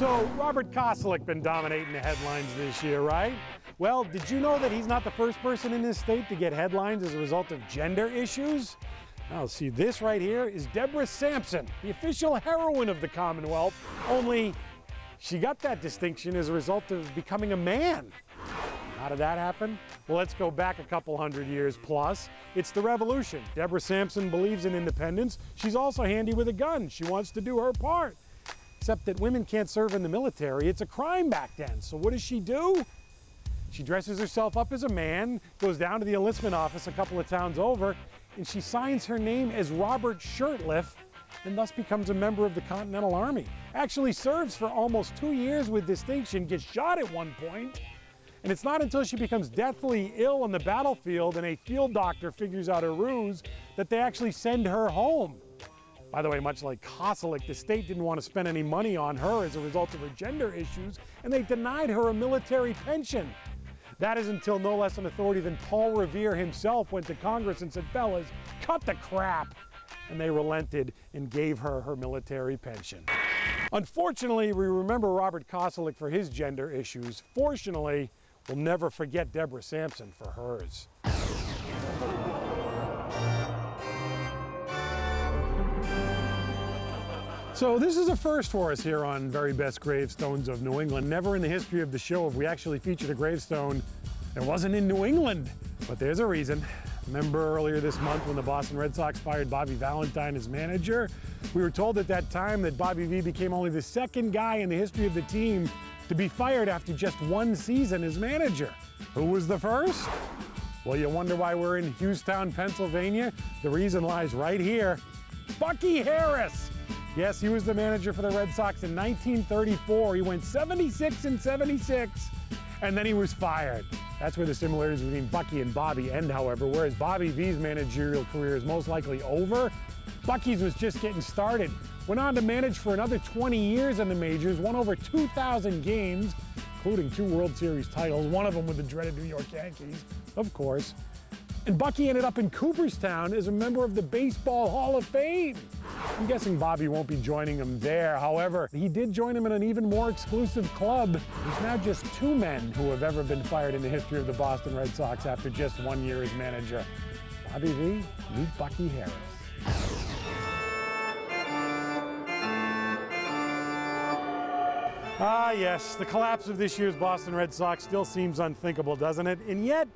So, Robert Koselleck been dominating the headlines this year, right? Well, did you know that he's not the first person in this state to get headlines as a result of gender issues? Now, see, this right here is Deborah Sampson, the official heroine of the Commonwealth, only she got that distinction as a result of becoming a man. How did that happen? Well, let's go back a couple hundred years plus. It's the Revolution. Deborah Sampson believes in independence. She's also handy with a gun. She wants to do her part. Except that women can't serve in the military. It's a crime back then. So what does she do? She dresses herself up as a man, goes down to the enlistment office a couple of towns over, and she signs her name as Robert Shirtliff, and thus becomes a member of the Continental Army. Actually serves for almost 2 years with distinction, gets shot at one point, and it's not until she becomes deathly ill on the battlefield and a field doctor figures out her ruse that they actually send her home. By the way, much like Koselleck, the state didn't want to spend any money on her as a result of her gender issues, and they denied her a military pension. That is until no less an authority than Paul Revere himself went to Congress and said, fellas, cut the crap. And they relented and gave her her military pension. Unfortunately, we remember Robert Koselleck for his gender issues. Fortunately, we'll never forget Deborah Sampson for hers. So this is a first for us here on Very Best Gravestones of New England. Never in the history of the show have we actually featured a gravestone that wasn't in New England. But there's a reason. Remember earlier this month when the Boston Red Sox fired Bobby Valentine as manager? We were told at that time that Bobby V became only the second guy in the history of the team to be fired after just 1 season as manager. Who was the first? Well, you wonder why we're in Hughestown, Pennsylvania? The reason lies right here. Bucky Harris! Yes, he was the manager for the Red Sox in 1934. He went 76-76, and then he was fired. That's where the similarities between Bucky and Bobby end, however. Whereas Bobby V's managerial career is most likely over, Bucky's was just getting started. Went on to manage for another 20 years in the majors, won over 2,000 games, including 2 World Series titles, one of them with the dreaded New York Yankees, of course. And Bucky ended up in Cooperstown as a member of the Baseball Hall of Fame. I'm guessing Bobby won't be joining him there. However, he did join him in an even more exclusive club. There's now just 2 men who have ever been fired in the history of the Boston Red Sox after just 1 year as manager. Bobby V, meet Bucky Harris. Ah, yes, the collapse of this year's Boston Red Sox still seems unthinkable, doesn't it? And yet,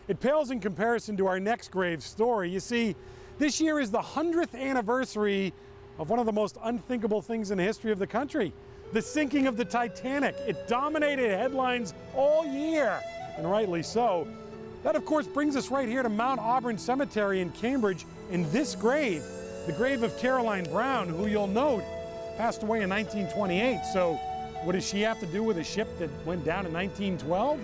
it pales in comparison to our next grave story. You see, this year is the 100th anniversary of one of the most unthinkable things in the history of the country, the sinking of the Titanic. It dominated headlines all year, and rightly so. That, of course, brings us right here to Mount Auburn Cemetery in Cambridge, in this grave, the grave of Caroline Brown, who you'll note passed away in 1928. So what does she have to do with a ship that went down in 1912?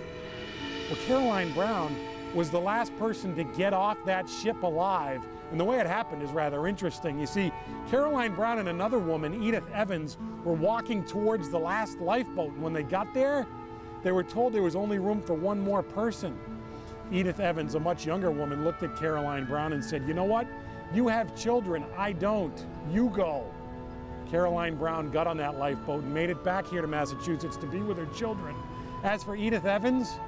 Well, Caroline Brown was the last person to get off that ship alive. And the way it happened is rather interesting. You see, Caroline Brown and another woman, Edith Evans, were walking towards the last lifeboat. And when they got there, they were told there was only room for 1 more person. Edith Evans, a much younger woman, looked at Caroline Brown and said, you know what? You have children, I don't. You go. Caroline Brown got on that lifeboat and made it back here to Massachusetts to be with her children. As for Edith Evans,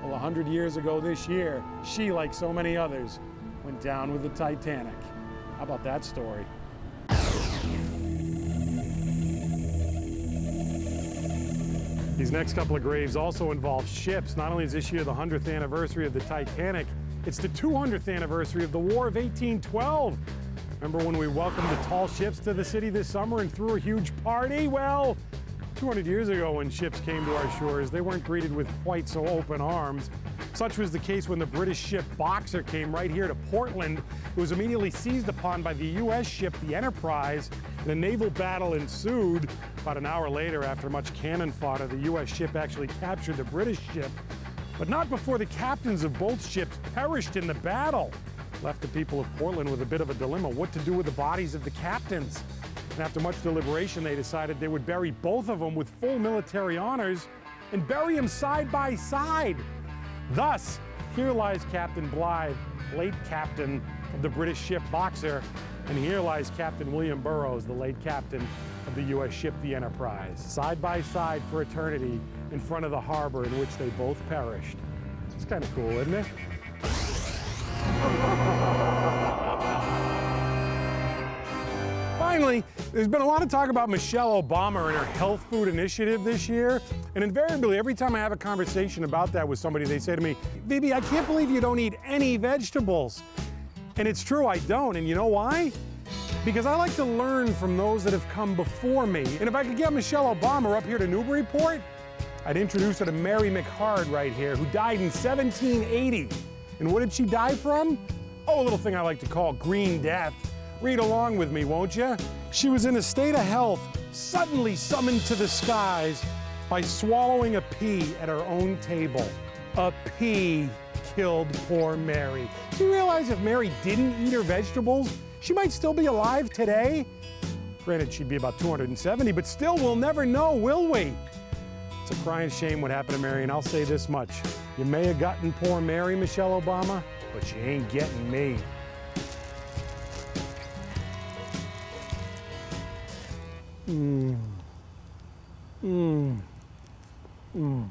well, 100 years ago this year, she, like so many others, went down with the Titanic. How about that story? These next couple of graves also involve ships. Not only is this year the 100th anniversary of the Titanic, it's the 200th anniversary of the War of 1812. Remember when we welcomed the tall ships to the city this summer and threw a huge party? Well, 200 years ago when ships came to our shores, they weren't greeted with quite so open arms. Such was the case when the British ship Boxer came right here to Portland. It was immediately seized upon by the U.S. ship, the Enterprise, and a naval battle ensued. About an hour later, after much cannon fodder, the U.S. ship actually captured the British ship, but not before the captains of both ships perished in the battle. Left the people of Portland with a bit of a dilemma, what to do with the bodies of the captains. And after much deliberation, they decided they would bury both of them with full military honors and bury them side by side. Thus, here lies Captain Blythe, late captain of the British ship Boxer, And here lies Captain William Burroughs, the late captain of the U.S. ship the Enterprise, side by side for eternity in front of the harbor in which they both perished. It's kind of cool, isn't it? Finally, there's been a lot of talk about Michelle Obama and her health food initiative this year, and invariably, every time I have a conversation about that with somebody, they say to me, "Bibi, I can't believe you don't eat any vegetables." And it's true, I don't, and you know why? Because I like to learn from those that have come before me. And if I could get Michelle Obama up here to Newburyport, I'd introduce her to Mary McHard right here, who died in 1780. And what did she die from? Oh, a little thing I like to call green death. Read along with me, won't you? She was in a state of health, suddenly summoned to the skies by swallowing a pea at her own table. A pea killed poor Mary. Do you realize if Mary didn't eat her vegetables, she might still be alive today? Granted, she'd be about 270, but still, we'll never know, will we? It's a crying shame what happened to Mary, and I'll say this much. You may have gotten poor Mary, Michelle Obama, but you ain't getting me. Mmm. Mmm. Mmm.